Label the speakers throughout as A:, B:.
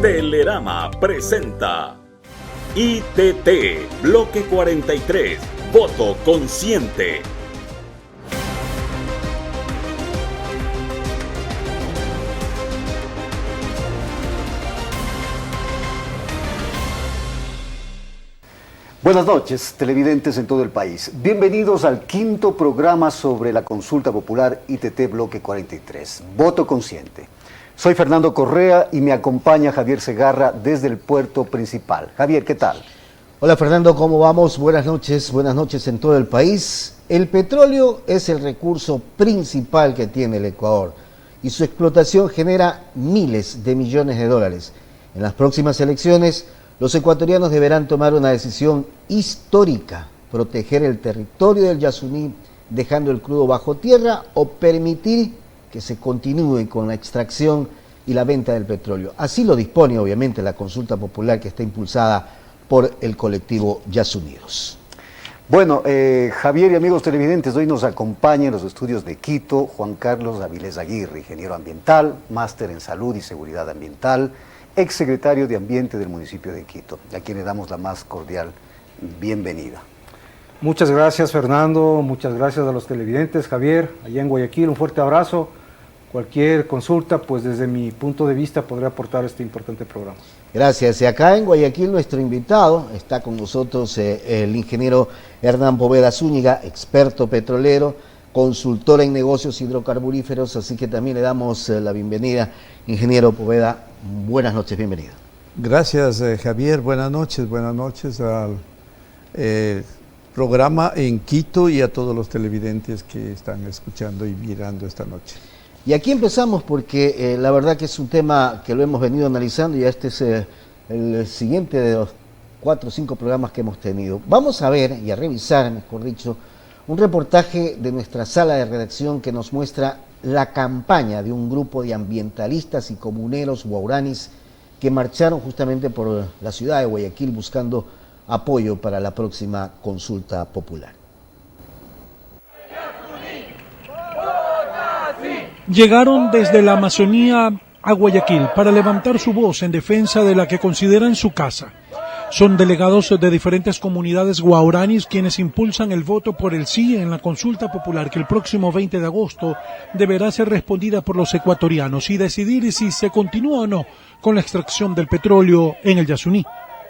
A: Telerama presenta ITT, Bloque 43, Voto Consciente.
B: Buenas noches, televidentes en todo el país. Bienvenidos al quinto programa sobre la consulta popular ITT Bloque 43, Voto Consciente. Soy Fernando Correa y me acompaña Javier Segarra desde el puerto principal. Javier, ¿qué tal?
C: Hola Fernando, ¿cómo vamos? Buenas noches en todo el país. El petróleo es el recurso principal que tiene el Ecuador y su explotación genera miles de millones de dólares. En las próximas elecciones, los ecuatorianos deberán tomar una decisión histórica: proteger el territorio del Yasuní dejando el crudo bajo tierra o permitir que se continúe con la extracción y la venta del petróleo. Así lo dispone obviamente la consulta popular que está impulsada por el colectivo Yasunidos.
B: Bueno, Javier y amigos televidentes, hoy nos acompaña en los estudios de Quito Juan Carlos Avilés Aguirre, ingeniero ambiental, máster en salud y seguridad ambiental, exsecretario de Ambiente del municipio de Quito, a quien le damos la más cordial bienvenida.
D: Muchas gracias Fernando, muchas gracias a los televidentes. Javier, allá en Guayaquil, un fuerte abrazo. Cualquier consulta, pues desde mi punto de vista podré aportar este importante programa.
C: Gracias. Y acá en Guayaquil nuestro invitado está con nosotros el ingeniero Hernán Poveda Zúñiga, experto petrolero, consultor en negocios hidrocarburíferos, así que también le damos la bienvenida. Ingeniero Poveda, buenas noches, bienvenido.
E: Gracias Javier, buenas noches al programa en Quito y a todos los televidentes que están escuchando y mirando esta noche.
C: Y aquí empezamos porque la verdad que es un tema que lo hemos venido analizando y este es el siguiente de los 4 o 5 programas que hemos tenido. Vamos a ver y a revisar, mejor dicho, un reportaje de nuestra sala de redacción que nos muestra la campaña de un grupo de ambientalistas y comuneros guauranis que marcharon justamente por la ciudad de Guayaquil buscando apoyo para la próxima consulta popular.
F: Llegaron desde la Amazonía a Guayaquil para levantar su voz en defensa de la que consideran su casa. Son delegados de diferentes comunidades guauranis quienes impulsan el voto por el sí en la consulta popular que el próximo 20 de agosto deberá ser respondida por los ecuatorianos y decidir si se continúa o no con la extracción del petróleo en el Yasuní.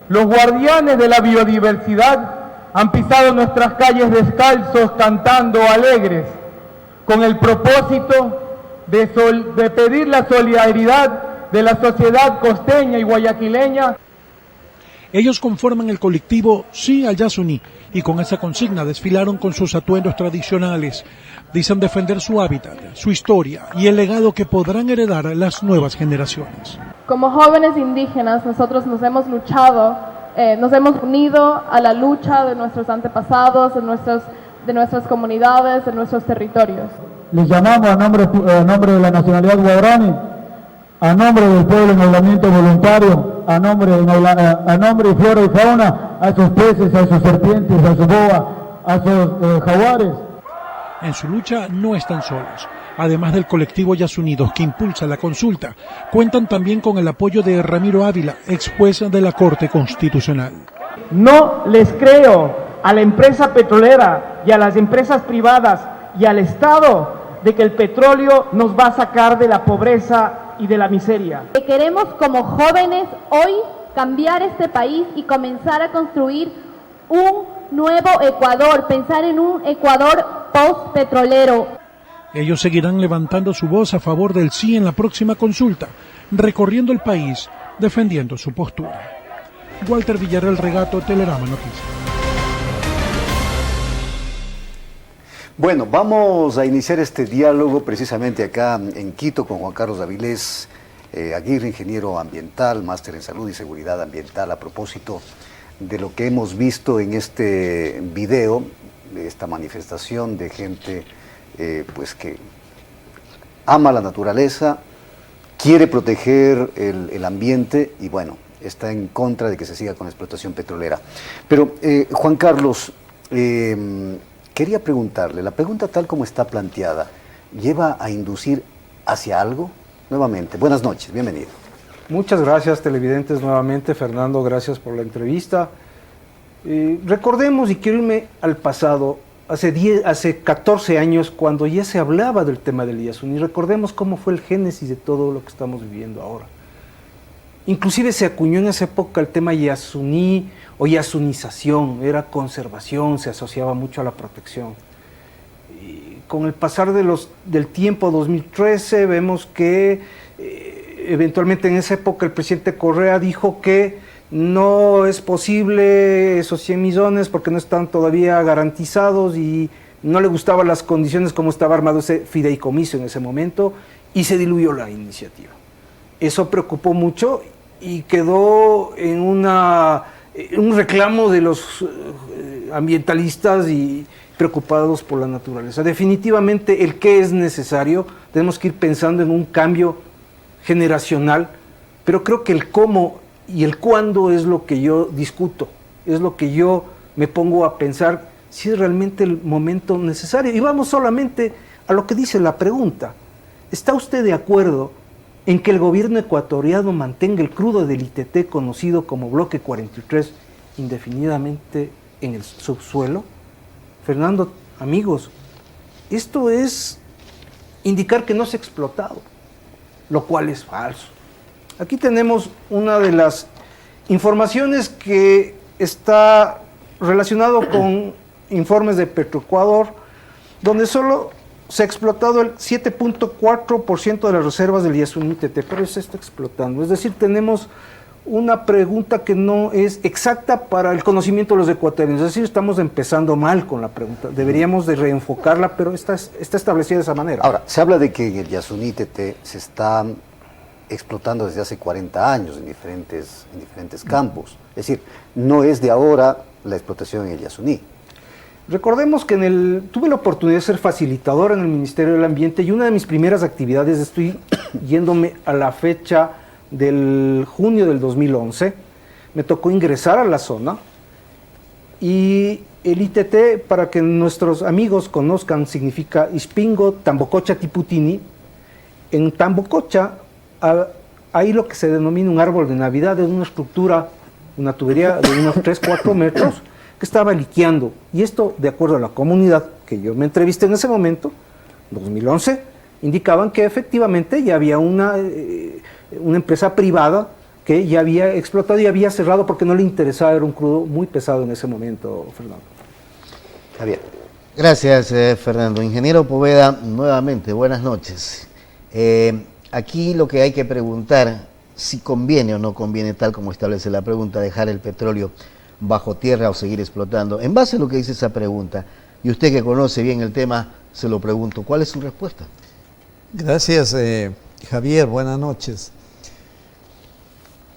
G: Los guardianes de la biodiversidad han pisado nuestras calles descalzos, cantando alegres, con el propósito de pedir la solidaridad de la sociedad costeña y guayaquileña.
F: Ellos conforman el colectivo Sí al Yasuní y con esa consigna desfilaron con sus atuendos tradicionales. Dicen defender su hábitat, su historia y el legado que podrán heredar las nuevas generaciones.
H: Como jóvenes indígenas, nosotros nos hemos unido a la lucha de nuestros antepasados, de nuestras comunidades, de nuestros territorios.
G: Les llamamos a nombre de la nacionalidad guaraní, a nombre del pueblo en aislamiento voluntario, a nombre de flora y fauna, a sus peces, a sus serpientes, a su boa, a sus jaguares.
F: En su lucha no están solos. Además del colectivo Yasunidos que impulsa la consulta, cuentan también con el apoyo de Ramiro Ávila, ex juez de la Corte Constitucional.
G: No les creo a la empresa petrolera y a las empresas privadas y al Estado de que el petróleo nos va a sacar de la pobreza y de la miseria.
H: Queremos como jóvenes hoy cambiar este país y comenzar a construir un nuevo Ecuador, pensar en un Ecuador post-petrolero.
F: Ellos seguirán levantando su voz a favor del sí en la próxima consulta, recorriendo el país, defendiendo su postura. Walter Villarreal Regato, Telerama Noticias.
B: Bueno, vamos a iniciar este diálogo precisamente acá en Quito con Juan Carlos Avilés Aguirre, ingeniero ambiental, máster en salud y seguridad ambiental, a propósito de lo que hemos visto en este video, de esta manifestación de gente pues que ama la naturaleza, quiere proteger el ambiente y bueno, está en contra de que se siga con la explotación petrolera. Pero Juan Carlos, quería preguntarle, la pregunta tal como está planteada, ¿lleva a inducir hacia algo? Nuevamente, buenas noches, bienvenido.
D: Muchas gracias, televidentes, nuevamente. Fernando, gracias por la entrevista. Recordemos, y quiero irme al pasado, hace 14 años, cuando ya se hablaba del tema del Yasuní. Recordemos cómo fue el génesis de todo lo que estamos viviendo ahora. Inclusive se acuñó en esa época el tema Yasuní o yasunización, era conservación, se asociaba mucho a la protección. Y con el pasar del tiempo, 2013, vemos que eventualmente en esa época el presidente Correa dijo que no es posible esos 100 millones porque no están todavía garantizados y no le gustaban las condiciones como estaba armado ese fideicomiso en ese momento y se diluyó la iniciativa. Eso preocupó mucho y quedó en un reclamo de los ambientalistas y preocupados por la naturaleza. Definitivamente el qué es necesario, tenemos que ir pensando en un cambio generacional, pero creo que el cómo y el cuándo es lo que yo discuto, es lo que yo me pongo a pensar si es realmente el momento necesario. Y vamos solamente a lo que dice la pregunta. ¿Está usted de acuerdo en que el gobierno ecuatoriano mantenga el crudo del ITT conocido como Bloque 43 indefinidamente en el subsuelo? Fernando, amigos, esto es indicar que no se ha explotado, lo cual es falso. Aquí tenemos una de las informaciones que está relacionado con informes de Petroecuador, donde solo se ha explotado el 7.4% de las reservas del Yasuní ITT, pero se está explotando. Es decir, tenemos una pregunta que no es exacta para el conocimiento de los ecuatorianos. Es decir, estamos empezando mal con la pregunta. Deberíamos de reenfocarla, pero está establecida de esa manera.
B: Ahora, se habla de que en el Yasuní ITT se está explotando desde hace 40 años en diferentes campos. Es decir, no es de ahora la explotación en el Yasuní.
D: Recordemos que tuve la oportunidad de ser facilitador en el Ministerio del Ambiente y una de mis primeras actividades, estoy yéndome a la fecha del junio del 2011, me tocó ingresar a la zona y el ITT, para que nuestros amigos conozcan, significa Ispingo Tambococha Tiputini. En Tambococha hay lo que se denomina un árbol de Navidad, es una estructura, una tubería de unos 3-4 metros que estaba liqueando. Y esto, de acuerdo a la comunidad que yo me entrevisté en ese momento, 2011, indicaban que efectivamente ya había una empresa privada que ya había explotado y había cerrado porque no le interesaba, era un crudo muy pesado en ese momento, Fernando.
B: Javier.
C: Gracias, Fernando. Ingeniero Poveda, nuevamente, buenas noches. Aquí lo que hay que preguntar, si conviene o no conviene, tal como establece la pregunta, dejar el petróleo bajo tierra o seguir explotando. En base a lo que dice esa pregunta, y usted que conoce bien el tema, se lo pregunto, ¿cuál es su respuesta?
E: Gracias, Javier, buenas noches.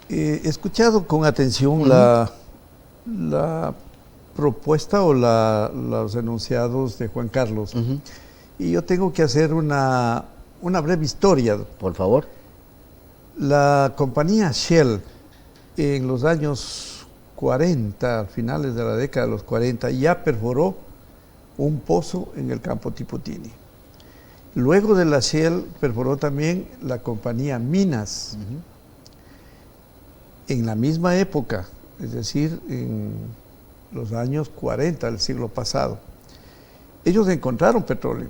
E: He escuchado con atención la propuesta o los enunciados de Juan Carlos, y yo tengo que hacer una breve historia.
C: Por favor.
E: La compañía Shell, en los años 40, a finales de la década de los 40, ya perforó un pozo en el campo Tiputini. Luego de la Shell perforó también la compañía Minas. En la misma época, es decir, en los años 40 del siglo pasado. Ellos encontraron petróleo,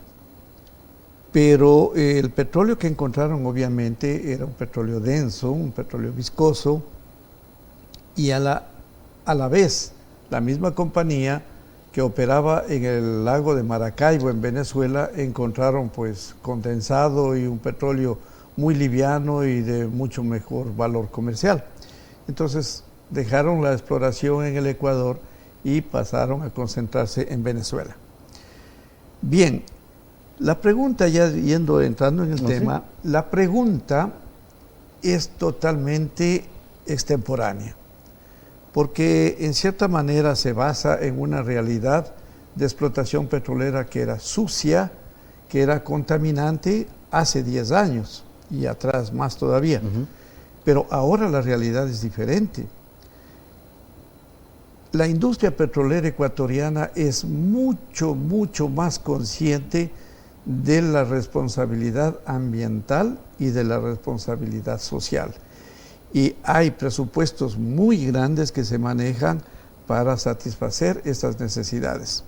E: pero el petróleo que encontraron obviamente era un petróleo denso, un petróleo viscoso, y a la vez la misma compañía que operaba en el lago de Maracaibo en Venezuela encontraron pues condensado y un petróleo muy liviano y de mucho mejor valor comercial. Entonces dejaron la exploración en el Ecuador y pasaron a concentrarse en Venezuela. Bien, la pregunta, ya entrando en el tema, la pregunta es totalmente extemporánea, porque en cierta manera se basa en una realidad de explotación petrolera que era sucia, que era contaminante hace 10 años y atrás más todavía. Pero ahora la realidad es diferente. La industria petrolera ecuatoriana es mucho, mucho más consciente de la responsabilidad ambiental y de la responsabilidad social. y hay presupuestos muy grandes que se manejan para satisfacer estas necesidades.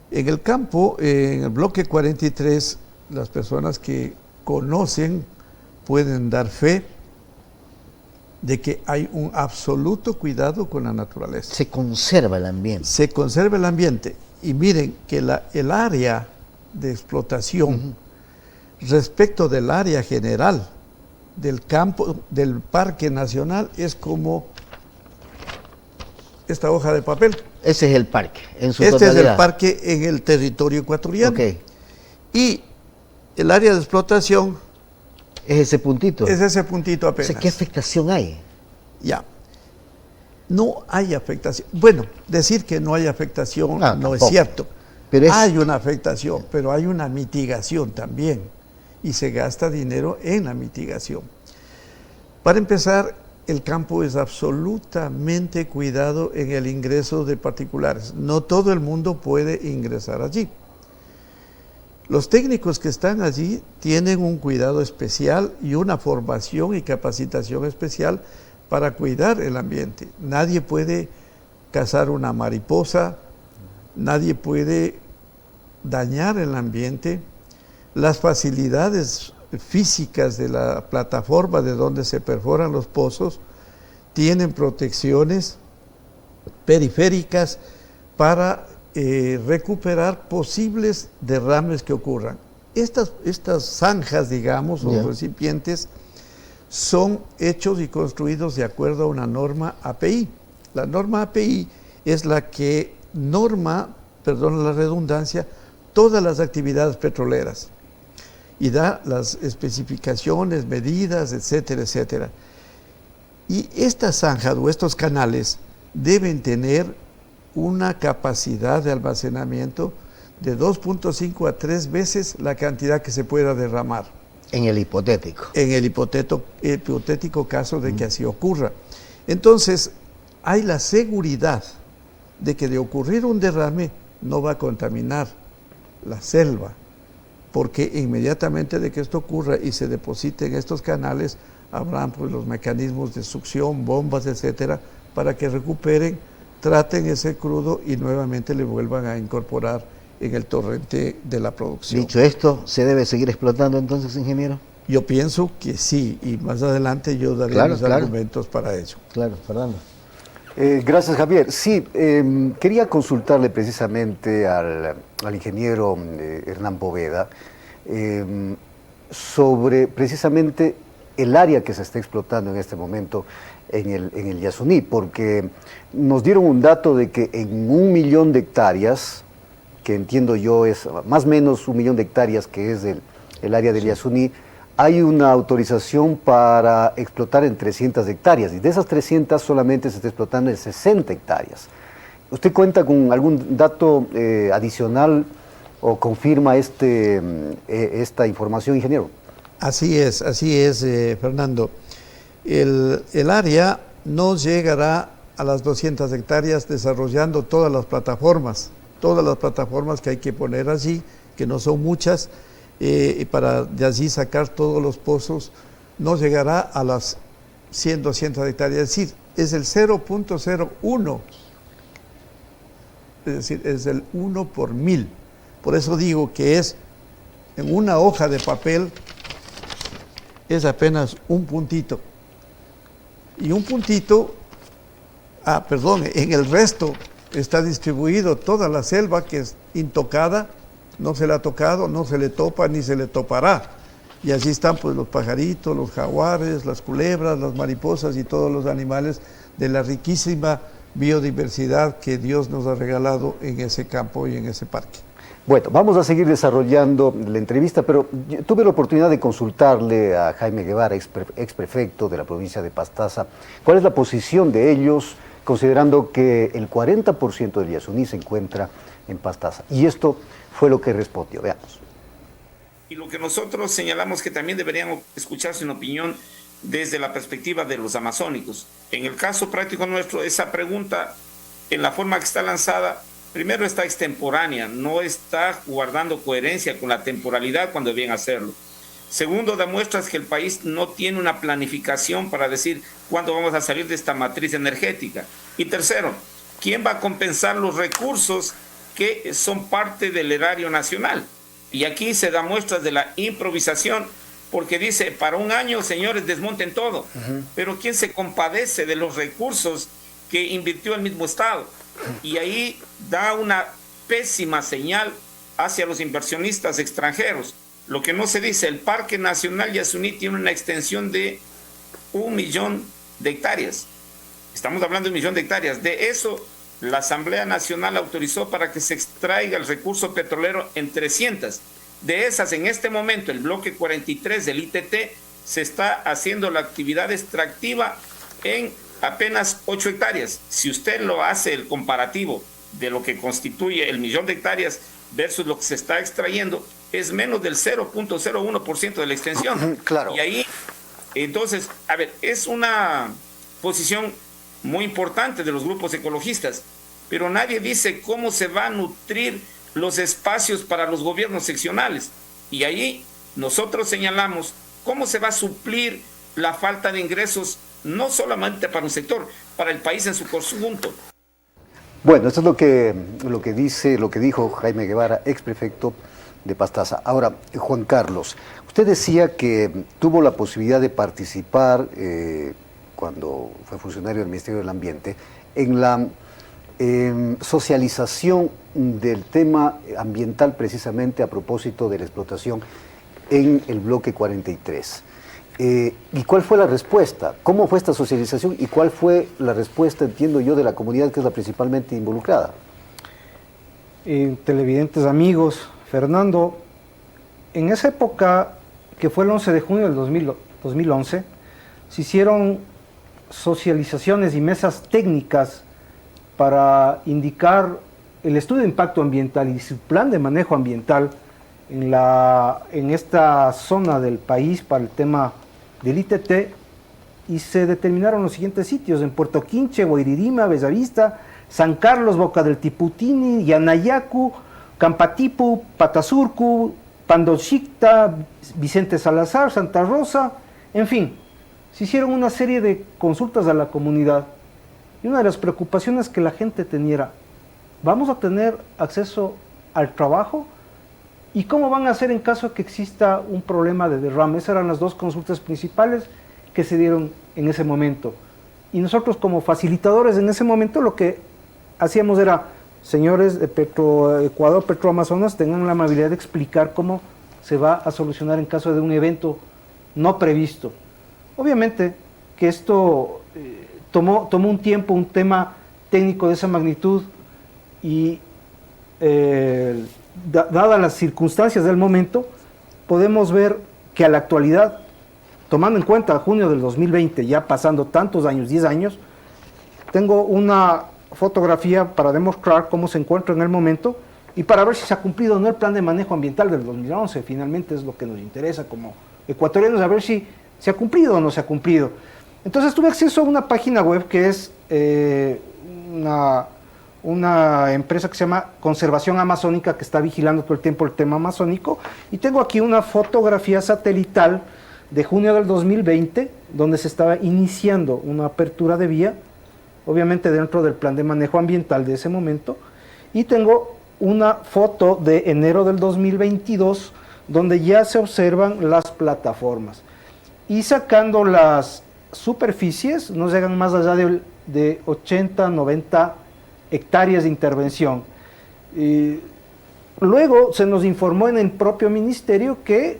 E: En el campo, en el bloque 43, las personas que conocen pueden dar fe de que hay un absoluto cuidado con la naturaleza.
C: Se conserva el ambiente.
E: Se conserva el ambiente. Y miren que el área de explotación respecto del área general del campo, del Parque Nacional, es como esta hoja de papel.
C: Ese es el parque, en su
E: Este
C: totalidad.
E: es el parque en el territorio ecuatoriano.
C: Ok.
E: Y el área de explotación
C: Es ese puntito.
E: es ese puntito
C: O
E: apenas.
C: sea, ¿qué afectación hay?
E: Ya. No hay afectación. Bueno, decir que no hay afectación no es
C: tampoco.
E: cierto.
C: Pero
E: Hay una afectación, pero hay una mitigación también. Y se gasta dinero en la mitigación. Para empezar, el campo es absolutamente cuidado en el ingreso de particulares. No todo el mundo puede ingresar allí. Los técnicos que están allí tienen un cuidado especial y una formación y capacitación especial para cuidar el ambiente. Nadie puede cazar una mariposa, nadie puede dañar el ambiente. Las facilidades físicas de la plataforma de donde se perforan los pozos tienen protecciones periféricas para recuperar posibles derrames que ocurran. Estas zanjas, digamos, o recipientes, son hechos y construidos de acuerdo a una norma API. La norma API es la que norma, perdón la redundancia, todas las actividades petroleras y da las especificaciones, medidas, etcétera, etcétera. Y estas zanjas o estos canales deben tener una capacidad de almacenamiento de 2.5 a 3 veces la cantidad que se pueda derramar.
C: En el hipotético.
E: En el hipotético caso de que así ocurra. Entonces, hay la seguridad de que de ocurrir un derrame no va a contaminar la selva, porque inmediatamente de que esto ocurra y se deposite en estos canales, habrán pues los mecanismos de succión, bombas, etcétera, para que recuperen, traten ese crudo y nuevamente le vuelvan a incorporar en el torrente de la producción.
C: Dicho esto, ¿se debe seguir explotando entonces, ingeniero?
E: Yo pienso que sí, y más adelante yo daré mis argumentos para ello.
C: Claro, Fernando.
B: Gracias, Javier. Sí, quería consultarle precisamente al ingeniero Hernán Poveda sobre precisamente el área que se está explotando en este momento en el Yasuní, porque nos dieron un dato de que en 1 millón de hectáreas, que entiendo yo es más o menos 1 millón de hectáreas que es el área del Yasuní, hay una autorización para explotar en 300 hectáreas, y de esas 300 solamente se está explotando en 60 hectáreas. ¿Usted cuenta con algún dato adicional o confirma esta información, ingeniero?
E: Así es, Fernando. El área no llegará a las 200 hectáreas desarrollando todas las plataformas que hay que poner allí, que no son muchas, para de allí sacar todos los pozos, no llegará a las 100, 200 hectáreas, es decir, es el 0.01, es decir, es el 1 por 1000. Por eso digo que es en una hoja de papel, es apenas un puntito. Y un puntito, en el resto está distribuido toda la selva que es intocada, no se le ha tocado, no se le topa ni se le topará. Y allí están pues los pajaritos, los jaguares, las culebras, las mariposas y todos los animales de la riquísima biodiversidad que Dios nos ha regalado en ese campo y en ese parque.
B: Bueno, vamos a seguir desarrollando la entrevista, pero yo tuve la oportunidad de consultarle a Jaime Guevara, exprefecto de la provincia de Pastaza, cuál es la posición de ellos, considerando que el 40% del Yasuní se encuentra en Pastaza. Y esto fue lo que respondió, veamos.
I: Y lo que nosotros señalamos que también deberían escucharse una opinión desde la perspectiva de los amazónicos. En el caso práctico nuestro, esa pregunta, en la forma que está lanzada, primero está extemporánea, no está guardando coherencia con la temporalidad cuando debían hacerlo. Segundo, da muestras que el país no tiene una planificación para decir cuándo vamos a salir de esta matriz energética. Y tercero, ¿quién va a compensar los recursos que son parte del erario nacional? Y aquí se da muestras de la improvisación, porque dice, para un año, señores, desmonten todo. Pero ¿quién se compadece de los recursos que invirtió el mismo Estado? Y ahí da una pésima señal hacia los inversionistas extranjeros. Lo que no se dice, el Parque Nacional Yasuní tiene una extensión de 1 millón de hectáreas. Estamos hablando de 1 millón de hectáreas. De eso, la Asamblea Nacional autorizó para que se extraiga el recurso petrolero en 300. De esas, en este momento, el bloque 43 del ITT se está haciendo la actividad extractiva en apenas 8 hectáreas. Si usted lo hace el comparativo de lo que constituye el 1 millón de hectáreas versus lo que se está extrayendo, es menos del 0.01% de la extensión.
B: Claro.
I: Y ahí, entonces, a ver, es una posición muy importante de los grupos ecologistas, pero nadie dice cómo se va a nutrir los espacios para los gobiernos seccionales. Y ahí nosotros señalamos cómo se va a suplir la falta de ingresos, no solamente para un sector, para el país en su conjunto.
B: Bueno, esto es lo que dijo Jaime Guevara, exprefecto de Pastaza. Ahora, Juan Carlos, usted decía que tuvo la posibilidad de participar cuando fue funcionario del Ministerio del Ambiente en la socialización del tema ambiental, precisamente a propósito de la explotación en el bloque 43. ¿Y cuál fue la respuesta? ¿Cómo fue esta socialización y cuál fue la respuesta, entiendo yo, de la comunidad que es la principalmente involucrada?
D: Televidentes amigos, Fernando, en esa época, que fue el 11 de junio del 2011, se hicieron socializaciones y mesas técnicas para indicar el estudio de impacto ambiental y su plan de manejo ambiental en esta zona del país para el tema del ITT, y se determinaron los siguientes sitios: en Puerto Quinche, Guairirima, Bellavista, San Carlos, Boca del Tiputini, Yanayacu, Campatipu, Patazurcu, Pandochicta, Vicente Salazar, Santa Rosa, en fin, se hicieron una serie de consultas a la comunidad, y una de las preocupaciones que la gente tenía era: ¿vamos a tener acceso al trabajo? ¿Y cómo van a hacer en caso de que exista un problema de derrame? Esas eran las dos consultas principales que se dieron en ese momento. Y nosotros, como facilitadores en ese momento, lo que hacíamos era: señores de Petroecuador, Petroamazonas, tengan la amabilidad de explicar cómo se va a solucionar en caso de un evento no previsto. Obviamente que esto tomó un tiempo, un tema técnico de esa magnitud, y dadas las circunstancias del momento, podemos ver que a la actualidad, tomando en cuenta junio del 2020, ya pasando tantos años, 10 años, tengo una fotografía para demostrar cómo se encuentra en el momento y para ver si se ha cumplido o no el plan de manejo ambiental del 2011. Finalmente es lo que nos interesa como ecuatorianos, a ver si se ha cumplido o no se ha cumplido. Entonces tuve acceso a una página web que es una empresa que se llama Conservación Amazónica, que está vigilando todo el tiempo el tema amazónico, y tengo aquí una fotografía satelital de junio del 2020, donde se estaba iniciando una apertura de vía, obviamente dentro del plan de manejo ambiental de ese momento, y tengo una foto de enero del 2022, donde ya se observan las plataformas, y sacando las superficies, no llegan más allá de 80, 90 hectáreas de intervención. Luego se nos informó en el propio ministerio que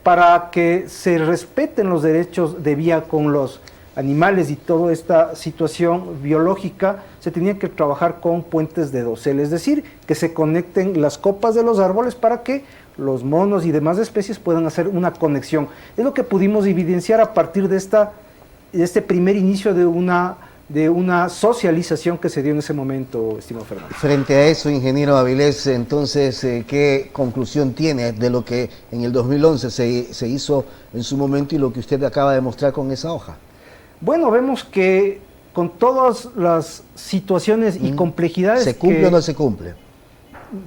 D: para que se respeten los derechos de vía con los animales y toda esta situación biológica, se tenía que trabajar con puentes de dosel, es decir, que se conecten las copas de los árboles para que los monos y demás especies puedan hacer una conexión. Es lo que pudimos evidenciar a partir de este primer inicio de una socialización que se dio en ese momento, estimado Fernando.
C: Frente a eso, ingeniero Avilés, entonces, ¿qué conclusión tiene de lo que en el 2011 se hizo en su momento y lo que usted acaba de mostrar con esa hoja?
D: Bueno, vemos que con todas las situaciones y complejidades...
C: ¿Se cumple o no se cumple?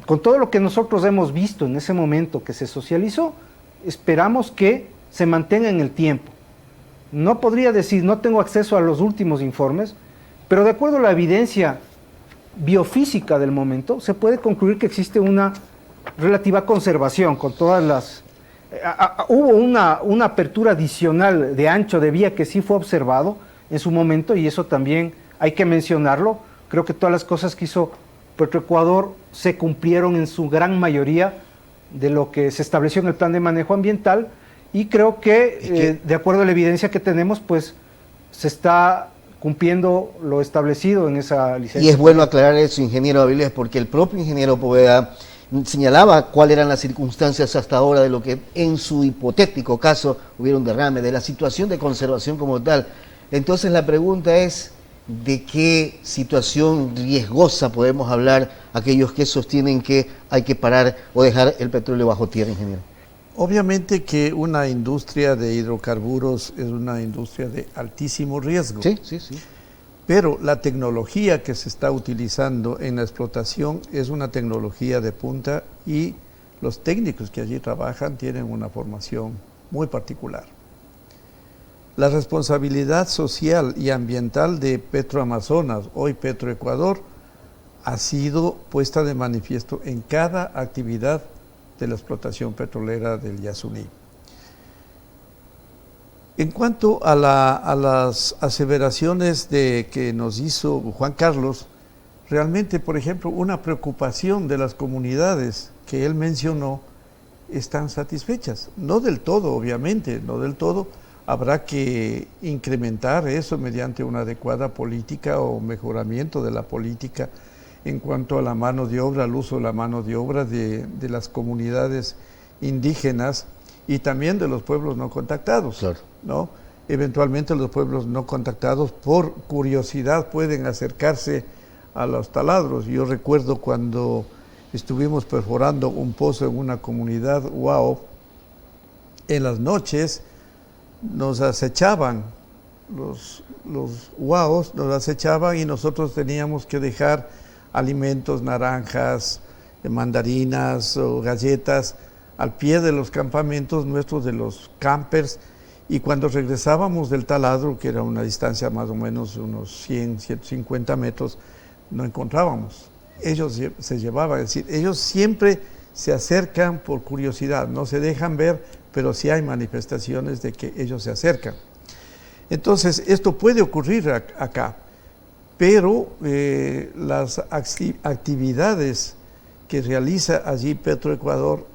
D: Con todo lo que nosotros hemos visto en ese momento que se socializó, esperamos que se mantenga en el tiempo. No podría decir, no tengo acceso a los últimos informes, pero de acuerdo a la evidencia biofísica del momento, se puede concluir que existe una relativa conservación con todas las... hubo una apertura adicional de ancho de vía que sí fue observado en su momento, y eso también hay que mencionarlo. Creo que todas las cosas que hizo Petroecuador se cumplieron en su gran mayoría de lo que se estableció en el plan de manejo ambiental, y creo que de acuerdo a la evidencia que tenemos, pues se está cumpliendo lo establecido en esa licencia.
C: Y es bueno aclarar eso, ingeniero Avilés, porque el propio ingeniero Poveda señalaba cuáles eran las circunstancias hasta ahora de lo que en su hipotético caso hubiera un derrame, de la situación de conservación como tal. Entonces la pregunta es, ¿de qué situación riesgosa podemos hablar aquellos que sostienen que hay que parar o dejar el petróleo bajo tierra, ingeniero?
E: Obviamente que una industria de hidrocarburos es una industria de altísimo riesgo.
C: Sí, sí, sí.
E: Pero la tecnología que se está utilizando en la explotación es una tecnología de punta, y los técnicos que allí trabajan tienen una formación muy particular. La responsabilidad social y ambiental de Petroamazonas, hoy Petroecuador, ha sido puesta de manifiesto en cada actividad de la explotación petrolera del Yasuní. En cuanto a las aseveraciones que nos hizo Juan Carlos, realmente, por ejemplo, una preocupación de las comunidades que él mencionó están satisfechas. No del todo, obviamente, no del todo. Habrá que incrementar eso mediante una adecuada política o mejoramiento de la política en cuanto a la mano de obra, al uso de la mano de obra de las comunidades indígenas y también de los pueblos no contactados.
C: Claro.
E: ¿No? Eventualmente los pueblos no contactados, por curiosidad, pueden acercarse a los taladros. Yo recuerdo cuando estuvimos perforando un pozo en una comunidad Huao, en las noches nos acechaban, los Huaos nos acechaban, y nosotros teníamos que dejar alimentos, naranjas, mandarinas o galletas al pie de los campamentos nuestros, de los campers, y cuando regresábamos del taladro, que era una distancia más o menos unos 100, 150 metros, no encontrábamos. Ellos se llevaban, es decir, ellos siempre se acercan por curiosidad, no se dejan ver, pero sí hay manifestaciones de que ellos se acercan. Entonces, esto puede ocurrir acá, pero las actividades que realiza allí Petroecuador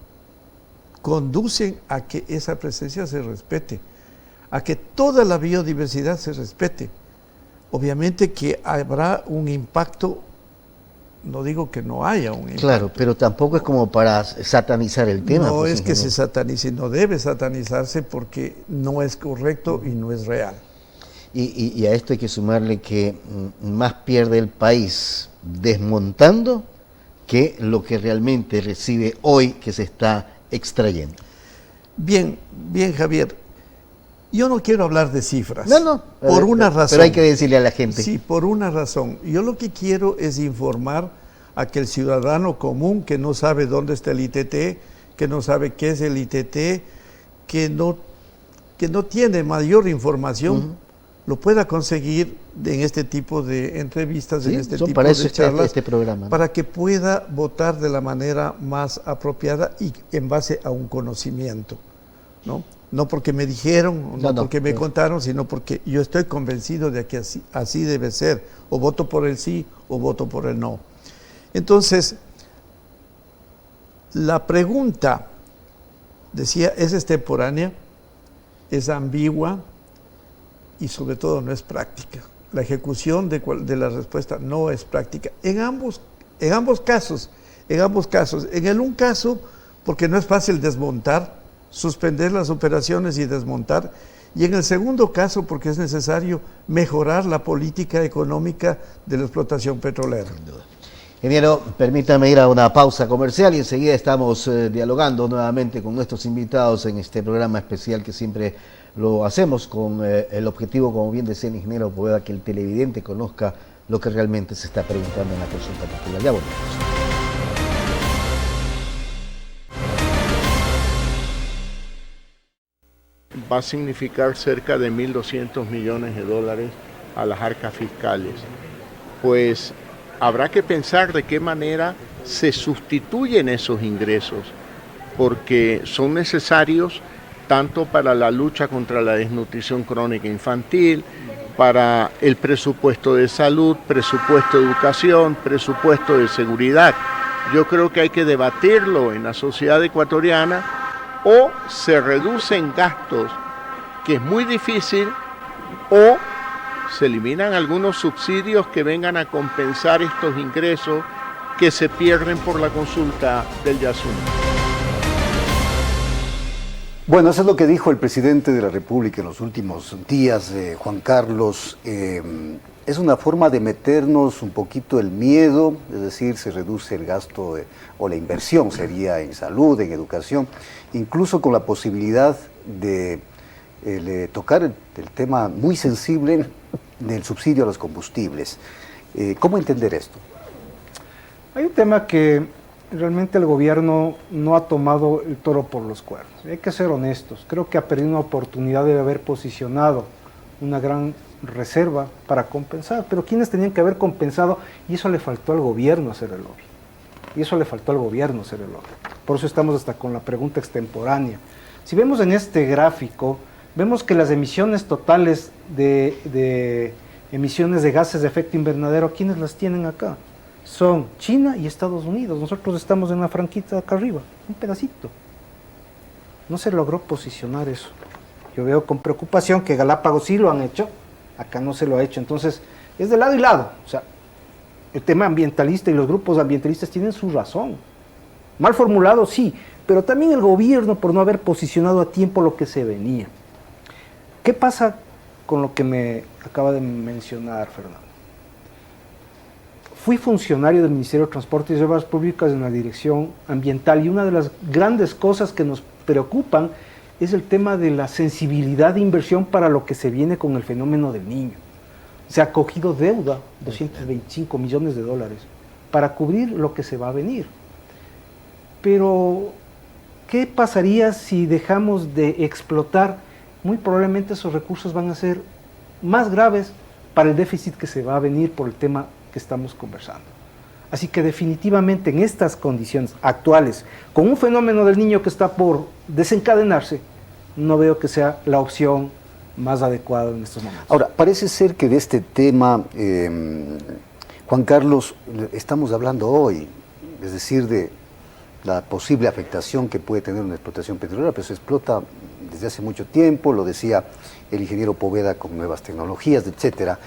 E: conducen a que esa presencia se respete, a que toda la biodiversidad se respete. Obviamente que habrá un impacto, no digo que no haya un impacto.
C: Claro, pero tampoco es como para satanizar el tema.
E: No
C: pues,
E: es que se satanice, no debe satanizarse, porque no es correcto y no es real.
C: Y a esto hay que sumarle que más pierde el país desmontando que lo que realmente recibe hoy que se está extrayendo.
E: Bien, Javier. Yo no quiero hablar de cifras.
C: No.
E: Por una razón.
C: Pero hay que decirle a la gente.
E: Sí, por una razón. Yo lo que quiero es informar a que el ciudadano común que no sabe dónde está el ITT, que no sabe qué es el ITT, que no tiene mayor información, lo pueda conseguir en este tipo de entrevistas,
C: sí,
E: en este tipo
C: para eso
E: de charlas,
C: este programa, ¿no?
E: Para que pueda votar de la manera más apropiada y en base a un conocimiento, ¿no? No porque me dijeron, no porque me contaron, sino porque yo estoy convencido de que así debe ser. O voto por el sí o voto por el no. Entonces, la pregunta, decía, ¿es extemporánea? ¿Es ambigua? Y sobre todo no es práctica. La ejecución de la respuesta no es práctica. En ambos casos. En el un caso, porque no es fácil desmontar, suspender las operaciones y desmontar, y en el segundo caso porque es necesario mejorar la política económica de la explotación petrolera.
C: Ingeniero, permítame ir a una pausa comercial y enseguida estamos dialogando nuevamente con nuestros invitados en este programa especial que siempre lo hacemos con el objetivo, como bien decía el ingeniero Poveda, que el televidente conozca lo que realmente se está preguntando en la consulta popular. Ya volvemos.
J: va a significar cerca de 1.200 millones de dólares a las arcas fiscales. Pues habrá que pensar de qué manera se sustituyen esos ingresos, porque son necesarios tanto para la lucha contra la desnutrición crónica infantil, para el presupuesto de salud, presupuesto de educación, presupuesto de seguridad. Yo creo que hay que debatirlo en la sociedad ecuatoriana, o se reducen gastos, que es muy difícil, o se eliminan algunos subsidios que vengan a compensar estos ingresos que se pierden por la consulta del Yasuni.
B: Bueno, eso es lo que dijo el presidente de la República en los últimos días, Juan Carlos. Es una forma de meternos un poquito el miedo, es decir, se reduce el gasto o la inversión sería en salud, en educación, incluso con la posibilidad de tocar el tema muy sensible del subsidio a los combustibles. ¿Cómo entender esto?
D: Hay un tema que realmente el gobierno no ha tomado el toro por los cuernos. Hay que ser honestos. Creo que ha perdido una oportunidad de haber posicionado una gran reserva para compensar. Pero ¿quiénes tenían que haber compensado? Y eso le faltó al gobierno hacer el lobby. Por eso estamos hasta con la pregunta extemporánea. Si vemos en este gráfico, vemos que las emisiones totales de emisiones de gases de efecto invernadero, ¿quiénes las tienen acá? Son China y Estados Unidos. Nosotros estamos en la franquita acá arriba, un pedacito. No se logró posicionar eso. Yo veo con preocupación que Galápagos sí lo han hecho, acá no se lo ha hecho. Entonces, es de lado y lado. O sea, el tema ambientalista y los grupos ambientalistas tienen su razón. Mal formulado, sí, pero también el gobierno por no haber posicionado a tiempo lo que se venía. ¿Qué pasa con lo que me acaba de mencionar Fernando? Fui funcionario del Ministerio de Transporte y Obras Públicas en la Dirección Ambiental, y una de las grandes cosas que nos preocupan es el tema de la sensibilidad de inversión para lo que se viene con el fenómeno del Niño. Se ha cogido deuda, 225 millones de dólares, para cubrir lo que se va a venir. Pero, ¿qué pasaría si dejamos de explotar? Muy probablemente esos recursos van a ser más graves para el déficit que se va a venir por el tema que estamos conversando. Así que definitivamente en estas condiciones actuales, con un fenómeno del Niño que está por desencadenarse, no veo que sea la opción más adecuada en estos momentos.
B: Ahora, parece ser que de este tema, Juan Carlos, estamos hablando hoy, es decir, de la posible afectación que puede tener una explotación petrolera, pero se explota desde hace mucho tiempo, lo decía el ingeniero Poveda, con nuevas tecnologías, etcétera.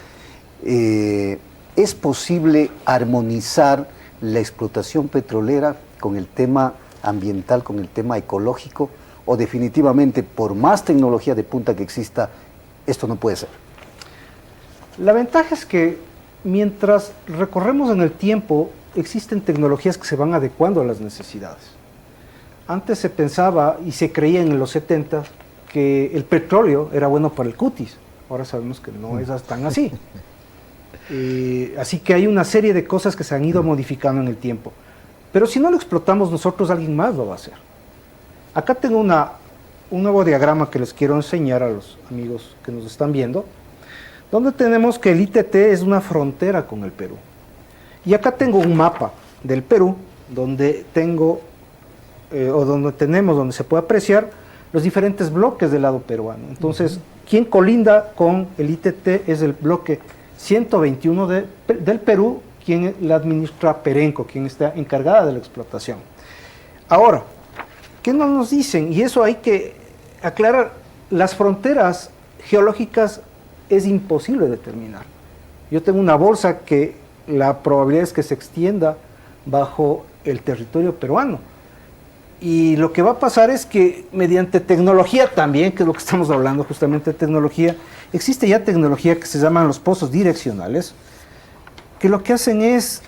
B: ¿Es posible armonizar la explotación petrolera con el tema ambiental, con el tema ecológico, o definitivamente por más tecnología de punta que exista, esto no puede ser?
D: La ventaja es que mientras recorremos en el tiempo, existen tecnologías que se van adecuando a las necesidades. Antes se pensaba y se creía en los 70 que el petróleo era bueno para el cutis. Ahora sabemos que no es tan así. Así que hay una serie de cosas que se han ido modificando en el tiempo. Pero si no lo explotamos nosotros, alguien más lo va a hacer. Acá tengo un nuevo diagrama que les quiero enseñar a los amigos que nos están viendo, donde tenemos que el ITT es una frontera con el Perú. Y acá tengo un mapa del Perú, donde tengo, donde se puede apreciar los diferentes bloques del lado peruano. Entonces, quien colinda con el ITT es el bloque 121 del Perú, quien la administra Perenco, quien está encargada de la explotación. Ahora, ¿qué no nos dicen? Y eso hay que aclarar, las fronteras geológicas es imposible determinar. Yo tengo una bolsa que la probabilidad es que se extienda bajo el territorio peruano. Y lo que va a pasar es que mediante tecnología también, que es lo que estamos hablando justamente de tecnología, existe ya tecnología que se llaman los pozos direccionales, que lo que hacen es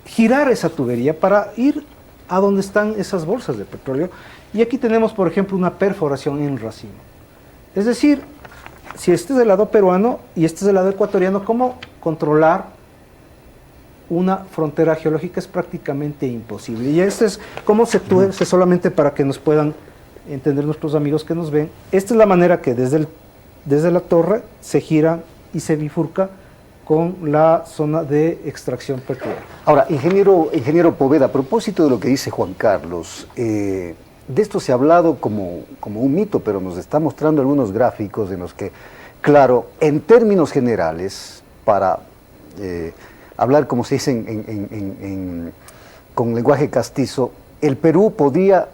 D: girar esa tubería para ir a donde están esas bolsas de petróleo. Y aquí tenemos, por ejemplo, una perforación en racimo. Es decir, si este es del lado peruano y este es del lado ecuatoriano, ¿cómo controlar una frontera geológica? Es prácticamente imposible. Y este es cómo se tuerce, solamente para que nos puedan entender nuestros amigos que nos ven, esta es la manera que desde la torre se gira y se bifurca con la zona de extracción petrolera.
B: Ahora, ingeniero Poveda, a propósito de lo que dice Juan Carlos, de esto se ha hablado como un mito, pero nos está mostrando algunos gráficos en los que, claro, en términos generales, para hablar como se dice con lenguaje castizo, el Perú podría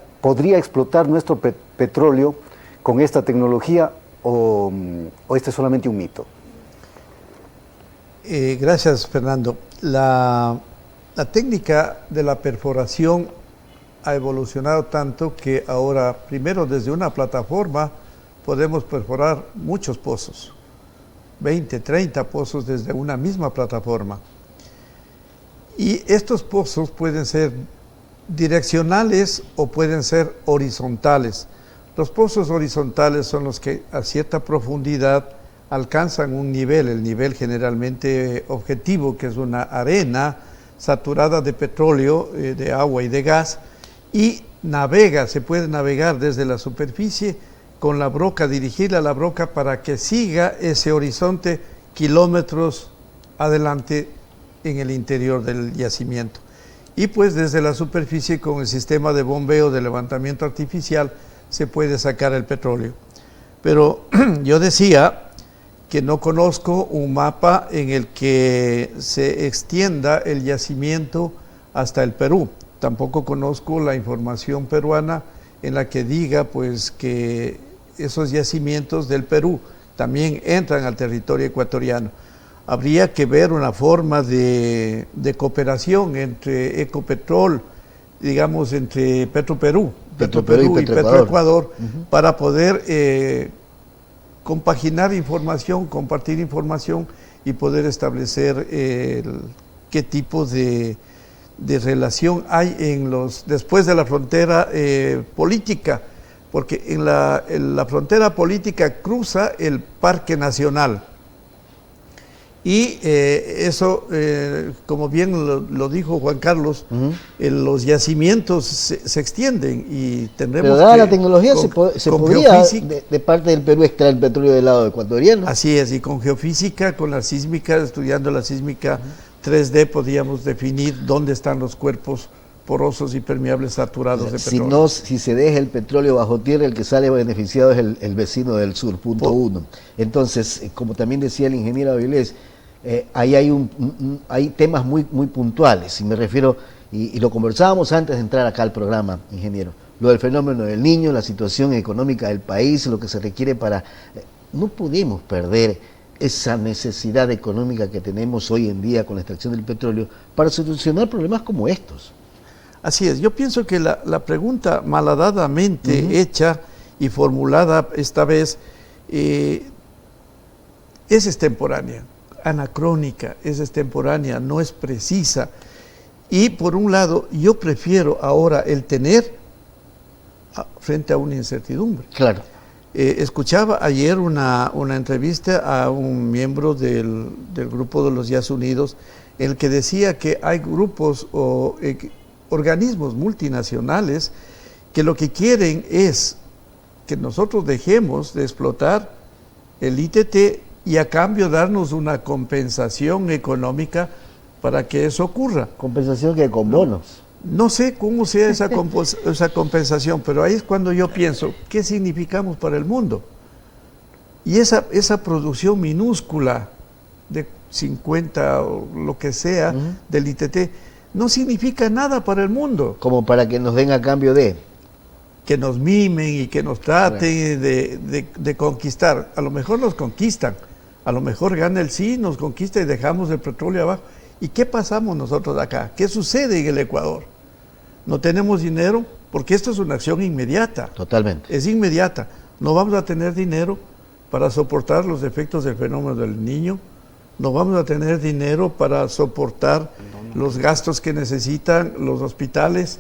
B: explotar nuestro petróleo con esta tecnología o este es solamente un mito.
E: Gracias, Fernando. La técnica de la perforación ha evolucionado tanto que ahora, primero desde una plataforma, podemos perforar muchos pozos, 20, 30 pozos desde una misma plataforma. Y estos pozos pueden ser direccionales o pueden ser horizontales. Los pozos horizontales son los que a cierta profundidad alcanzan un nivel, el nivel generalmente objetivo, que es una arena saturada de petróleo, de agua y de gas, y se puede navegar desde la superficie con la broca, dirigirla a la broca para que siga ese horizonte kilómetros adelante en el interior del yacimiento. Y pues desde la superficie con el sistema de bombeo de levantamiento artificial se puede sacar el petróleo. Pero yo decía que no conozco un mapa en el que se extienda el yacimiento hasta el Perú. Tampoco conozco la información peruana en la que diga pues que esos yacimientos del Perú también entran al territorio ecuatoriano. Habría que ver una forma de cooperación entre Ecopetrol, digamos entre Petroperú y Petroecuador, para poder compaginar información, compartir información y poder establecer qué tipo de relación hay después de la frontera política, porque en la frontera política cruza el Parque Nacional. Y eso, como bien lo dijo Juan Carlos, los yacimientos se extienden y tendremos
C: Pero dada la tecnología se podría de parte del Perú extraer el petróleo del lado ecuatoriano.
E: Así es, y con geofísica, con la sísmica, estudiando la sísmica 3D, podríamos definir dónde están los cuerpos porosos y permeables saturados de petróleo.
C: Si se deja el petróleo bajo tierra, el que sale beneficiado es el vecino del sur, punto uno. Entonces, como también decía el ingeniero Avilés, ahí hay temas muy puntuales, y me refiero, y lo conversábamos antes de entrar acá al programa, ingeniero, lo del fenómeno del Niño, la situación económica del país, lo que se requiere para... no podemos perder esa necesidad económica que tenemos hoy en día con la extracción del petróleo para solucionar problemas como estos.
E: Así es, yo pienso que la pregunta malhadadamente hecha y formulada esta vez es extemporánea, anacrónica, es extemporánea, no es precisa. Y por un lado, yo prefiero ahora el tener frente a una incertidumbre.
C: Claro.
E: Escuchaba ayer una entrevista a un miembro del grupo de los Yas Unidos, en el que decía que hay grupos o organismos multinacionales que lo que quieren es que nosotros dejemos de explotar el ITT y a cambio darnos una compensación económica para que eso ocurra.
C: ¿Compensación que con bonos?
E: No sé cómo sea esa compensación, pero ahí es cuando yo pienso, ¿qué significamos para el mundo? Y esa producción minúscula de 50 o lo que sea del ITT no significa nada para el mundo.
C: Como para que nos den a cambio de...
E: Que nos mimen y que nos traten de conquistar. A lo mejor nos conquistan, a lo mejor gana el sí, nos conquista y dejamos el petróleo abajo. ¿Y qué pasamos nosotros acá? ¿Qué sucede en el Ecuador? No tenemos dinero porque esto es una acción inmediata.
C: Totalmente.
E: Es inmediata. No vamos a tener dinero para soportar los efectos del fenómeno del Niño. No vamos a tener dinero para soportar los gastos que necesitan los hospitales,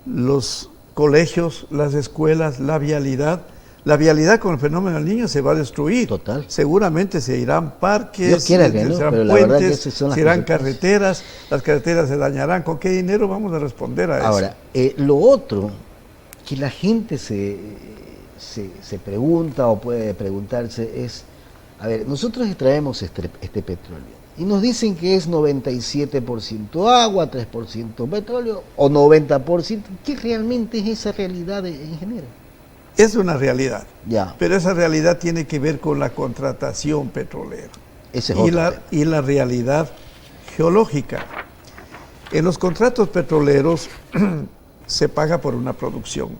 E: los colegios, las escuelas, la vialidad. La vialidad con el fenómeno del Niño se va a destruir.
C: Total.
E: Seguramente se irán parques, se irán puentes, se irán carreteras, las carreteras se dañarán. ¿Con qué dinero vamos a responder a eso?
C: Ahora, lo otro que la gente se pregunta o puede preguntarse es, a ver, nosotros extraemos este petróleo y nos dicen que es 97% agua, 3% petróleo o 90%. ¿Qué realmente es esa realidad, ingeniero?
E: Es una realidad,
C: ya,
E: pero esa realidad tiene que ver con la contratación petrolera.
C: Ese es otro tema.
E: Y la realidad geológica. En los contratos petroleros se paga por una producción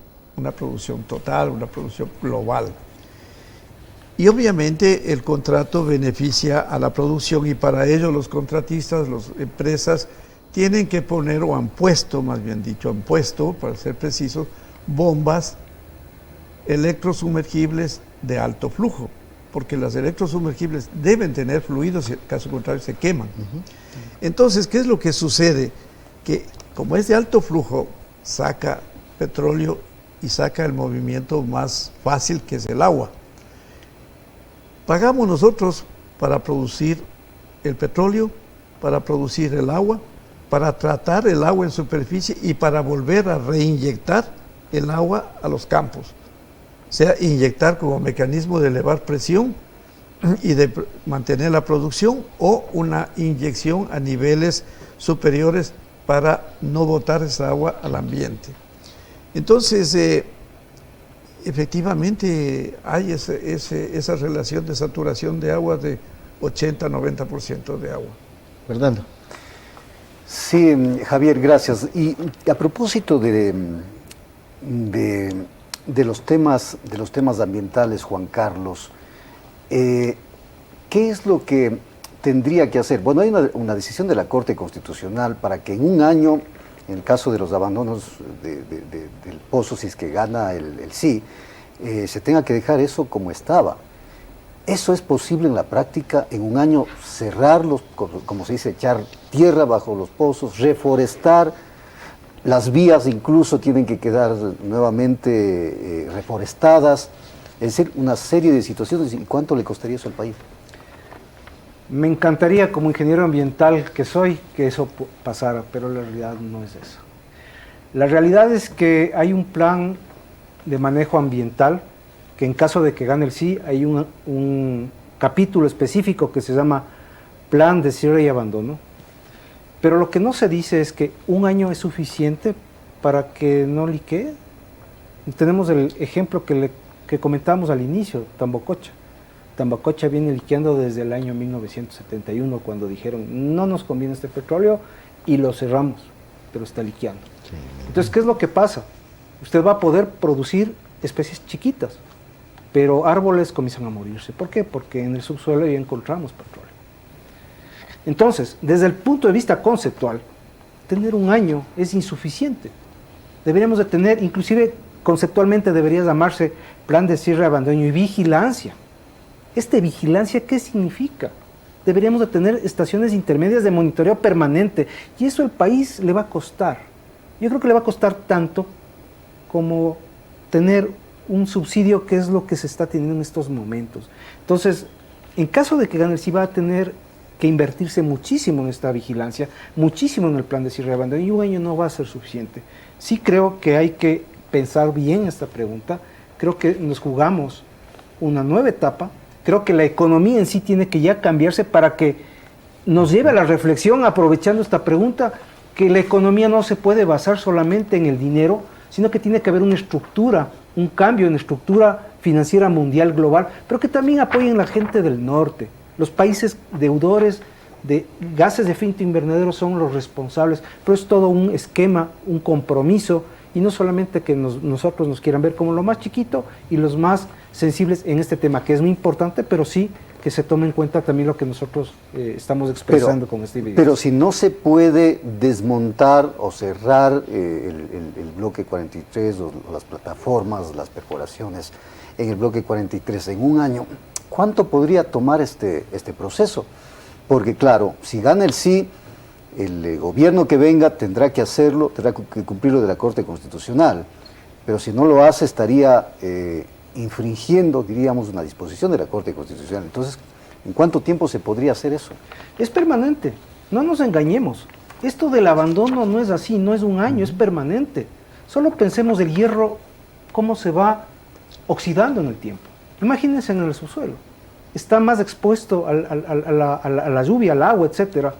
E: total, una producción global. Y obviamente el contrato beneficia a la producción y para ello los contratistas, las empresas, tienen que poner, o han puesto, más bien dicho, han puesto, para ser precisos, bombas electrosumergibles de alto flujo, porque las electrosumergibles deben tener fluidos, en caso contrario se queman. Entonces, ¿qué es lo que sucede? Que como es de alto flujo, saca petróleo y saca el movimiento más fácil, que es el agua. Pagamos nosotros para producir el petróleo, para producir el agua, para tratar el agua en superficie y para volver a reinyectar el agua a los campos. O sea, inyectar como mecanismo de elevar presión y de mantener la producción, o una inyección a niveles superiores para no botar esa agua al ambiente. Entonces, efectivamente hay esa relación de saturación de agua de 80-90% de agua.
C: Fernando.
B: Sí, Javier, gracias. Y a propósito de los temas ambientales, Juan Carlos, ¿qué es lo que tendría que hacer? Bueno, hay una decisión de la Corte Constitucional para que en un año, en el caso de los abandonos del pozo, si es que gana el sí, se tenga que dejar eso como estaba. ¿Eso es posible en la práctica? En un año cerrarlos, como se dice, echar tierra bajo los pozos, reforestar, las vías incluso tienen que quedar nuevamente reforestadas, es decir, una serie de situaciones. ¿Y cuánto le costaría eso al país?
D: Me encantaría, como ingeniero ambiental que soy, que eso pasara, pero la realidad no es eso. La realidad es que hay un plan de manejo ambiental, que en caso de que gane el sí, hay un capítulo específico que se llama Plan de Cierre y Abandono. Pero lo que no se dice es que un año es suficiente para que no liquee. Tenemos el ejemplo que comentamos al inicio, Tambococha. Tambococha viene liqueando desde el año 1971, cuando dijeron no nos conviene este petróleo y lo cerramos, pero está liqueando. Sí. Entonces, ¿qué es lo que pasa? Usted va a poder producir especies chiquitas, pero árboles comienzan a morirse. ¿Por qué? Porque en el subsuelo ya encontramos petróleo. Entonces, desde el punto de vista conceptual, tener un año es insuficiente. Deberíamos de tener, inclusive conceptualmente debería llamarse plan de cierre, abandono y vigilancia. ¿Vigilancia qué significa? Deberíamos de tener estaciones intermedias de monitoreo permanente, y eso al país le va a costar. Yo creo que le va a costar tanto como tener un subsidio, que es lo que se está teniendo en estos momentos. Entonces, en caso de que gane el sí, va a tener que invertirse muchísimo en esta vigilancia, muchísimo en el plan de cierre y abandono, y un año no va a ser suficiente. Sí creo que hay que pensar bien esta pregunta, creo que nos jugamos una nueva etapa, creo que la economía en sí tiene que ya cambiarse para que nos lleve a la reflexión, aprovechando esta pregunta, que la economía no se puede basar solamente en el dinero, sino que tiene que haber una estructura, un cambio en la estructura financiera mundial global, pero que también apoyen a la gente del norte. Los países deudores de gases de efecto invernadero son los responsables, pero es todo un esquema, un compromiso, y no solamente que nosotros nos quieran ver como lo más chiquito y los más sensibles en este tema, que es muy importante, pero sí que se tome en cuenta también lo que nosotros estamos expresando con este video.
B: Pero si no se puede desmontar o cerrar el bloque 43 o las plataformas, las perforaciones en el bloque 43 en un año, ¿cuánto podría tomar este proceso? Porque claro, si gana el sí, el gobierno que venga tendrá que hacerlo, tendrá que cumplir lo de la Corte Constitucional, pero si no lo hace estaría infringiendo, diríamos, una disposición de la Corte Constitucional. Entonces, ¿en cuánto tiempo se podría hacer eso?
D: Es permanente, no nos engañemos. Esto del abandono no es así, no es un año, es permanente. Solo pensemos el hierro cómo se va oxidando en el tiempo. Imagínense en el subsuelo. Está más expuesto a la lluvia, al agua, etcétera,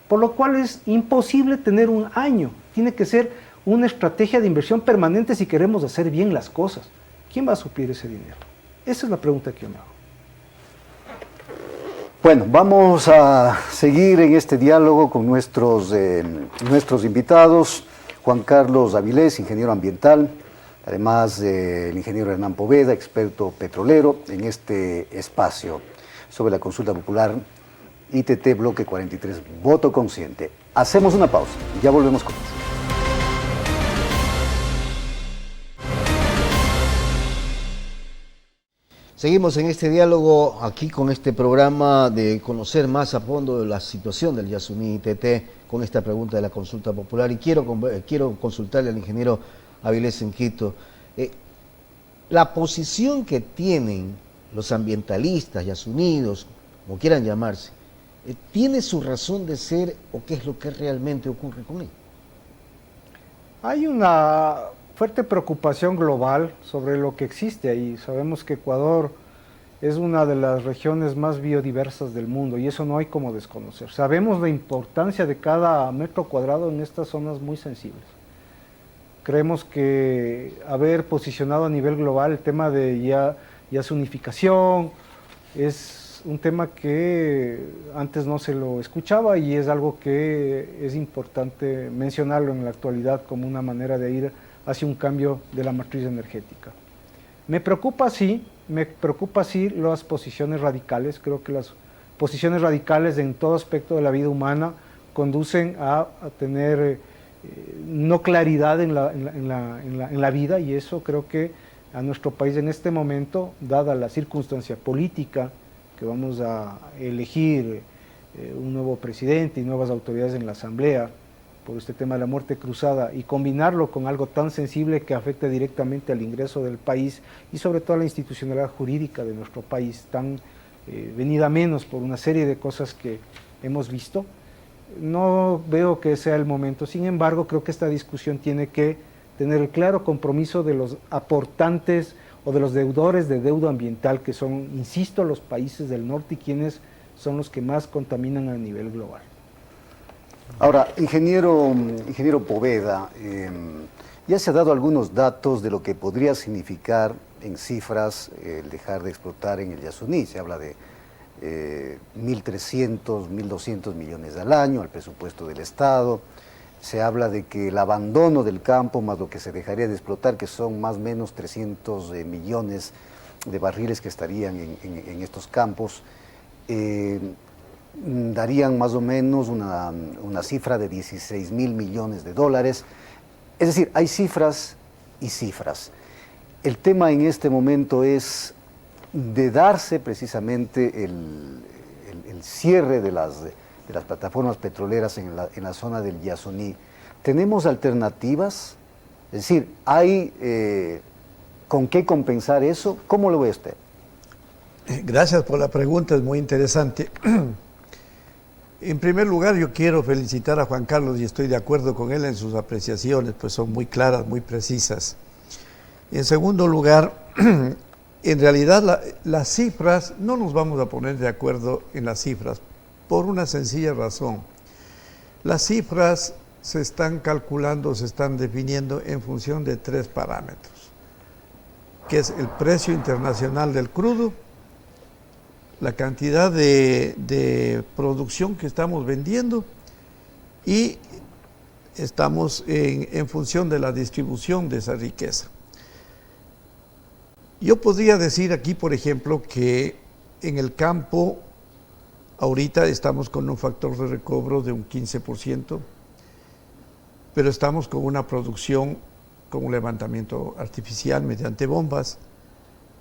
D: por lo cual es imposible tener un año. Tiene que ser una estrategia de inversión permanente si queremos hacer bien las cosas. ¿Quién va a suplir ese dinero? Esa es la pregunta que yo me hago.
B: Bueno, vamos a seguir en este diálogo con nuestros invitados. Juan Carlos Avilés, ingeniero ambiental, además del ingeniero Hernán Poveda, experto petrolero, en este espacio sobre la consulta popular ITT Bloque 43, voto consciente. Hacemos una pausa, ya volvemos con eso.
C: Seguimos en este diálogo aquí con este programa de conocer más a fondo la situación del Yasuní ITT con esta pregunta de la consulta popular, y quiero consultarle al ingeniero Avilés en Quito. La posición que tienen los ambientalistas, yasunidos, como quieran llamarse, ¿tiene su razón de ser o qué es lo que realmente ocurre con él?
D: Hay una fuerte preocupación global sobre lo que existe ahí. Sabemos que Ecuador es una de las regiones más biodiversas del mundo y eso no hay como desconocer. Sabemos la importancia de cada metro cuadrado en estas zonas muy sensibles. Creemos que haber posicionado a nivel global el tema de yasunificación es un tema que antes no se lo escuchaba y es algo que es importante mencionarlo en la actualidad como una manera de ir hacia un cambio de la matriz energética. Me preocupa sí las posiciones radicales. Creo que las posiciones radicales en todo aspecto de la vida humana conducen a tener no claridad en la vida, y eso creo que a nuestro país en este momento, dada la circunstancia política, que vamos a elegir un nuevo presidente y nuevas autoridades en la Asamblea, por este tema de la muerte cruzada, y combinarlo con algo tan sensible que afecta directamente al ingreso del país y sobre todo a la institucionalidad jurídica de nuestro país, tan venida menos por una serie de cosas que hemos visto, no veo que sea el momento. Sin embargo, creo que esta discusión tiene que tener el claro compromiso de los aportantes o de los deudores de deuda ambiental, que son, insisto, los países del norte y quienes son los que más contaminan a nivel global.
B: Ahora, ingeniero Poveda, ya se ha dado algunos datos de lo que podría significar en cifras el dejar de explotar en el Yasuní. Se habla de 1.300, 1.200 millones al año al presupuesto del Estado. Se habla de que el abandono del campo más lo que se dejaría de explotar, que son más o menos 300 millones de barriles que estarían en estos campos, darían más o menos una cifra de 16.000 millones de dólares. Es decir, hay cifras y cifras. El tema en este momento es de darse precisamente el cierre de las plataformas petroleras en la zona del Yasuní. ¿Tenemos alternativas? Es decir, ¿hay con qué compensar eso? ¿Cómo lo ve usted?
E: Gracias por la pregunta, es muy interesante. En primer lugar, yo quiero felicitar a Juan Carlos y estoy de acuerdo con él en sus apreciaciones, pues son muy claras, muy precisas. En segundo lugar, en realidad las cifras, no nos vamos a poner de acuerdo en las cifras, por una sencilla razón. Las cifras se están calculando, se están definiendo en función de tres parámetros, que es el precio internacional del crudo, la cantidad de producción que estamos vendiendo y estamos en función de la distribución de esa riqueza. Yo podría decir aquí, por ejemplo, que en el campo ahorita estamos con un factor de recobro de un 15%, pero estamos con una producción con un levantamiento artificial mediante bombas.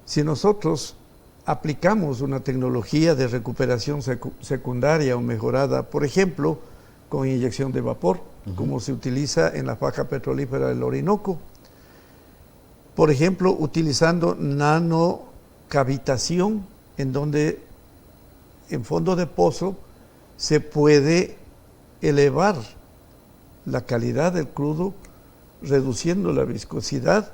E: Si nosotros aplicamos una tecnología de recuperación secundaria o mejorada, por ejemplo, con inyección de vapor, como se utiliza en la faja petrolífera del Orinoco, por ejemplo, utilizando nanocavitación, en donde en fondo de pozo se puede elevar la calidad del crudo, reduciendo la viscosidad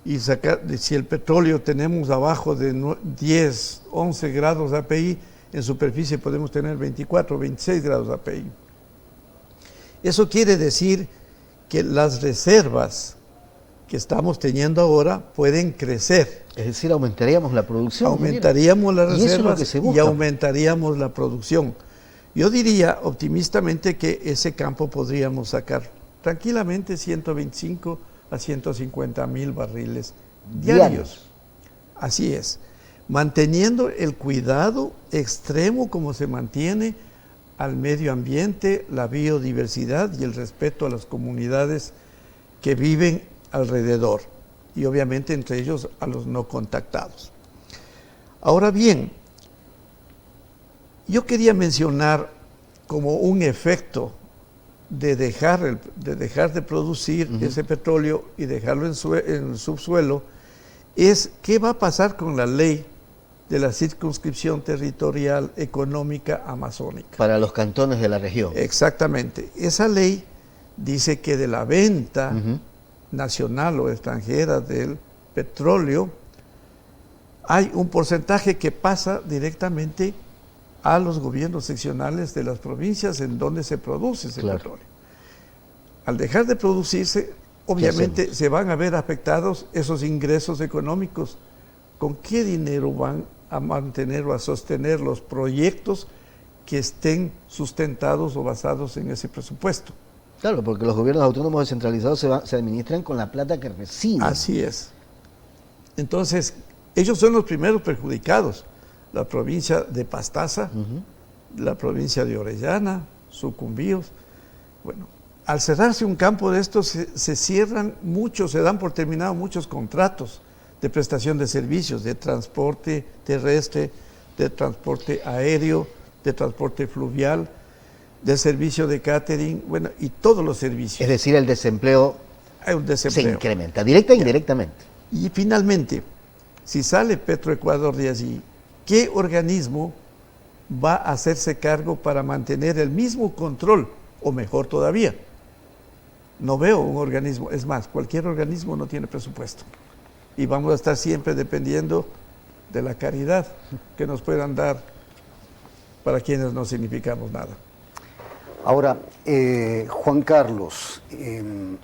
E: y sacar, si el petróleo tenemos abajo de 10, 11 grados API, en superficie podemos tener 24, 26 grados API. Eso quiere decir que las reservas que estamos teniendo ahora pueden crecer.
C: Es decir, aumentaríamos la producción.
E: Aumentaríamos las reservas
C: y, eso es lo que se busca.
E: Y aumentaríamos la producción. Yo diría optimistamente que ese campo podríamos sacar tranquilamente 125 a 150 mil barriles diarios. Así es. Manteniendo el cuidado extremo como se mantiene al medio ambiente, la biodiversidad y el respeto a las comunidades que viven alrededor y obviamente entre ellos a los no contactados. Ahora bien, yo quería mencionar como un efecto de dejar de producir ese petróleo y dejarlo en el subsuelo, es qué va a pasar con la ley de la circunscripción territorial económica amazónica.
C: Para los cantones de la región.
E: Exactamente. Esa ley dice que de la venta nacional o extranjera del petróleo, hay un porcentaje que pasa directamente a los gobiernos seccionales de las provincias en donde se produce ese petróleo. Al dejar de producirse, obviamente se van a ver afectados esos ingresos económicos. ¿Con qué dinero van a mantener o a sostener los proyectos que estén sustentados o basados en ese presupuesto?
C: Claro, porque los gobiernos autónomos descentralizados se administran con la plata que reciben.
E: Así es. Entonces, ellos son los primeros perjudicados. La provincia de Pastaza, la provincia de Orellana, Sucumbíos. Bueno, al cerrarse un campo de estos, se cierran muchos, se dan por terminados muchos contratos de prestación de servicios, de transporte terrestre, de transporte aéreo, de transporte fluvial, de servicio de catering, bueno, y todos los servicios.
C: Es decir, el desempleo, se incrementa, directa e indirectamente.
E: Y finalmente, si sale Petroecuador de allí, ¿qué organismo va a hacerse cargo para mantener el mismo control, o mejor todavía? No veo un organismo, es más, cualquier organismo no tiene presupuesto. Y vamos a estar siempre dependiendo de la caridad que nos puedan dar para quienes no significamos nada.
B: Ahora, Juan Carlos, en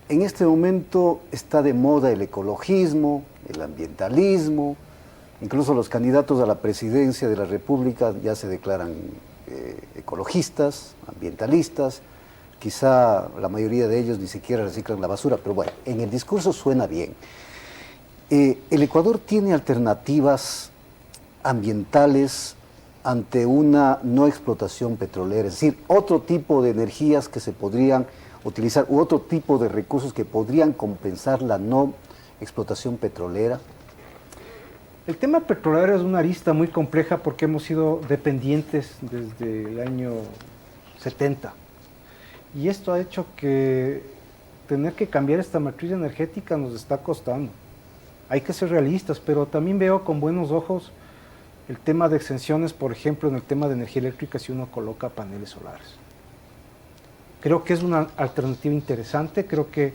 B: este momento está de moda el ecologismo, el ambientalismo, incluso los candidatos a la presidencia de la República ya se declaran ecologistas, ambientalistas, quizá la mayoría de ellos ni siquiera reciclan la basura, pero bueno, en el discurso suena bien. ¿El Ecuador tiene alternativas ambientales ante una no explotación petrolera? Es decir, otro tipo de energías que se podrían utilizar u otro tipo de recursos que podrían compensar la no explotación petrolera.
D: El tema petrolero es una arista muy compleja porque hemos sido dependientes desde el año 70. Y esto ha hecho que tener que cambiar esta matriz energética nos está costando. Hay que ser realistas, pero también veo con buenos ojos el tema de exenciones, por ejemplo, en el tema de energía eléctrica si uno coloca paneles solares. Creo que es una alternativa interesante, creo que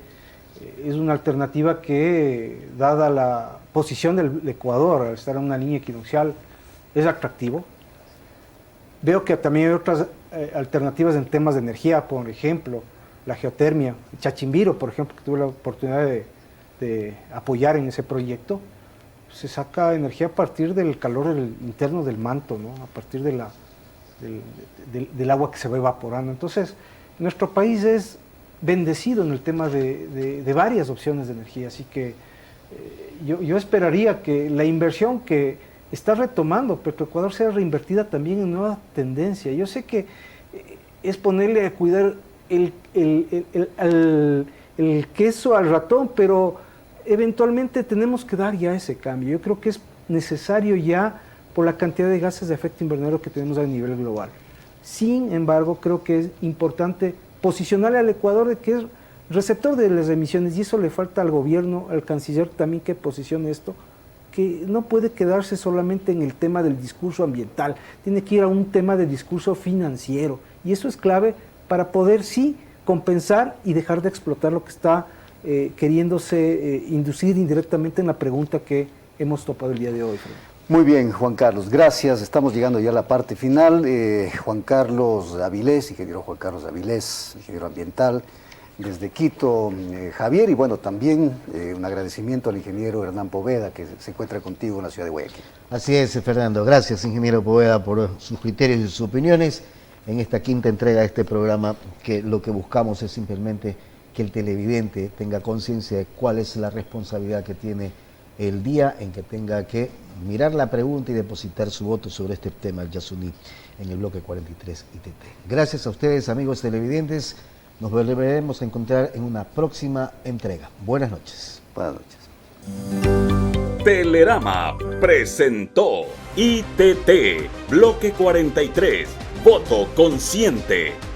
D: es una alternativa que, dada la posición del Ecuador, al estar en una línea equinoccial, es atractivo. Veo que también hay otras alternativas en temas de energía, por ejemplo, la geotermia, Chachimbiro, por ejemplo, que tuve la oportunidad de apoyar en ese proyecto. Se saca energía a partir del calor interno del manto, ¿no? A partir del agua que se va evaporando. Entonces, nuestro país es bendecido en el tema de varias opciones de energía, así que yo esperaría que la inversión que está retomando Petroecuador sea reinvertida también en nueva tendencia. Yo sé que es ponerle a cuidar el queso al ratón, pero eventualmente tenemos que dar ya ese cambio. Yo creo que es necesario ya por la cantidad de gases de efecto invernadero que tenemos a nivel global. Sin embargo, creo que es importante posicionarle al Ecuador de que es receptor de las emisiones, y eso le falta al gobierno, al canciller también que posicione esto, que no puede quedarse solamente en el tema del discurso ambiental, tiene que ir a un tema de discurso financiero, y eso es clave para poder sí compensar y dejar de explotar lo que está queriéndose inducir indirectamente en la pregunta que hemos topado el día de hoy, Fred.
B: Muy bien, Juan Carlos, gracias. Estamos llegando ya a la parte final. Juan Carlos Avilés, ingeniero Juan Carlos Avilés, ingeniero ambiental, desde Quito, Javier, y bueno, también un agradecimiento al ingeniero Hernán Poveda, que se encuentra contigo en la ciudad de Guayaquil.
C: Así es, Fernando. Gracias, ingeniero Poveda, por sus criterios y sus opiniones en esta quinta entrega de este programa, que lo que buscamos es simplemente que el televidente tenga conciencia de cuál es la responsabilidad que tiene el día en que tenga que mirar la pregunta y depositar su voto sobre este tema, el Yasuní, en el bloque 43 ITT. Gracias a ustedes, amigos televidentes. Nos volveremos a encontrar en una próxima entrega. Buenas noches.
B: Buenas noches.
A: Telerama presentó ITT, bloque 43, voto consciente.